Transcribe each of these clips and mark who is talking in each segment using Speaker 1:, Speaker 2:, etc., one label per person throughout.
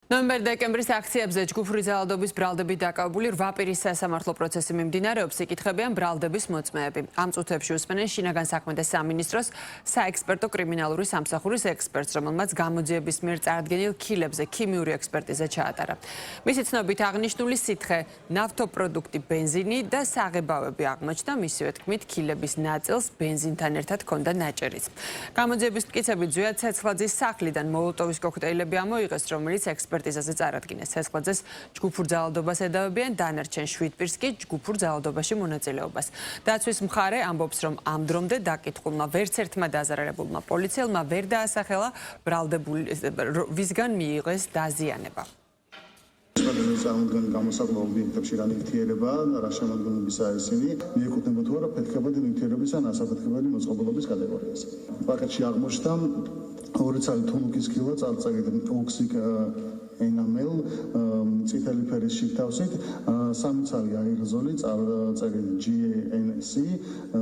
Speaker 1: ნოემბერ-დეკემბრის აქციებზე ჯგუფური ძალადობის ბრალდებით დაკავებული 8 პირის სასამართლო პროცესი მიმდინარეობს, იკითხებიან ბრალდების მოწმეები. ამ წუთებში უსმენენ შინაგან საქმეთა სამინისტროს საექსპერტო კრიმინალური სამსახურის ექსპერტს, რომელმაც გამოძიების მიერ წარდგენილ ქილებზე ქიმიური ექსპერტიზა ჩაატარა. მისი ცნობით აღნიშნული სითხე ნავთობპროდუქტი, ბენზინი და საღებავები აღმოჩნდა, მისივე თქმით, ქილების ნაწილს ბენზინთან ერთად ჰქონდა ნაჭერიც. გამოძიების მტკიცებით ზვია ცეცხლაძის სახლიდან მოლოტოვის კოქტეილები ამოიღეს, რომელიც ექსპერტიზაზე წარადგინეს. ცეცხლაძეს ჯგუფურ ძალადობას ედავებიან, დანარჩენ 7 პირს კი ჯგუფურ ძალადობაში მონაწილეობას. დაცვის მხარე ამბობს, რომ ამ დრომდე დაკითხულმა ვერც ერთმა დაზარალებულმა პოლიციელმა ვერ დაასახელა ბრალდებული ვისგან მიიღეს დაზიანება.
Speaker 2: წარმოდგენა გამოსაკლო ობიექტებში რა ნივთიერება და რა შემოქმედებისა ისინი მიეკუთვნება თუ არა ფეთქებადი ნივთიერების ან ასაფეთქებადი მოწყობილობის კატეგორიას. პაკეტში აღმოჩნდა 2 ცალი თუნუქის ქილა წარწერით ოქსიკ ენამელ წითელი ფერის შიფთავსით, 3 ცალი აეროზოლი წარწერით GNC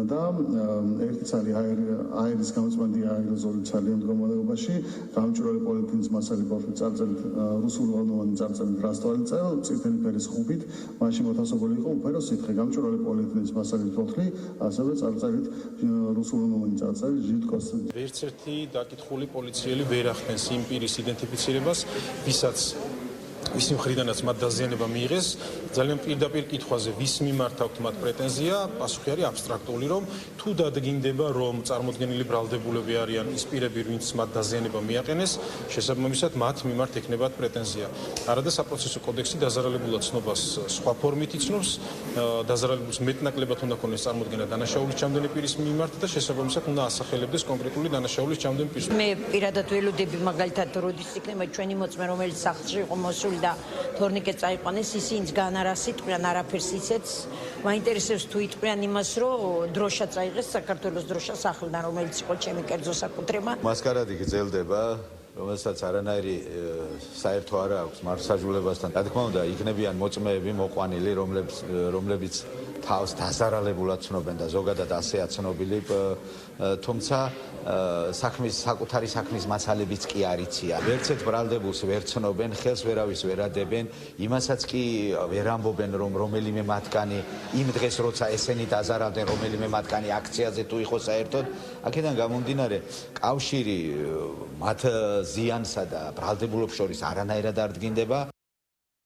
Speaker 2: და 1 ცალი აერის გამოწმენდი აეროზოლი ცალიან მდგომარეობაში, გამჭვირვალე პოლიეთილენის მასალის ბორცვით წარწერით რუსულენოვანი წარწერით რასტვალი წელ, წითელი ფერის ხუბით, მაშინ მოთავსებული იყო უფერო სითხე, გამჭვირვალე პოლიეთილენის მასალის ბორცვი, ასევე წარწერით რუსულენოვანი წარწერით ჟიტკოს.
Speaker 3: ვერც ერთი დაკითხული პოლიციელი ვერ ახდენს იმ პირის იდენტიფიცირებას, ვისაც ვისი მხრიდანაც მათ დაზიანება მიიღეს, ძალიან პირდაპირ კითხვაზე ვის მიმართ აქვთ მათ პრეტენზია, პასუხი არის აბსტრაქტული, რომ თუ დადგინდება, რომ წარმოდგენილი ბრალდებულები არიან ის პირები, ვინც მათ დაზიანება მიაყენეს, შესაბამისად მათ მიმართ ექნებათ პრეტენზია. არადა საპროცესო კოდექსი დაზარალებულად ცნობას სხვა ფორმით იცნობს, დაზარალებულს მეტნაკლებად უნდა ქონდეს წარმოდგენა დანაშაულის ჩამდენი პირის მიმართ და შესაბამისად უნდა ასახელებდეს კონკრეტული დანაშაულის ჩამდენ პირს.
Speaker 4: მე პირადად ველოდები მაგალითად როდის იქნება ჩვენი მოწმე, რომელიც სახლში იყო მოსული და თორნიკეტ წაიყვანეს, ისინიც განარას იტყვიან, არაფერს იცეც. მაინტერესებს თუ იტყვიან იმას, რომ დროშა წაიღეს საქართველოს დროშა სახლიდან, რომელიც იყო ჩემი კერძო საკუთრება.
Speaker 5: მასკარადი გრძელდება, რომელსაც არანაირი საერთო არ აქვს მართლმსაჯულებასთან. რა თქმა უნდა, იქნებიან მოწმეები მოყვანილი, რომლებიც თავს დაზარალებულად ცნობენ და ზოგადად ასეა ცნობილი, თუმცა საკუთარი საქმის მასალებიც კი არ იციან. ვერც ერთ ბრალდებულს ვერ ცნობენ, ხელს ვერავის ვერ ადებენ, იმასაც კი ვერ ამბობენ, რომ რომელიმე მათგანი იმ დღეს როცა ესენი დაზარავდნენ, რომელიმე მათგანი აქციაზე თუ იყო საერთოდ, აქედან გამომდინარე, კავშირი მათ ზიანსა და ბრალდებულებს შორის არანაირად არ დგინდება.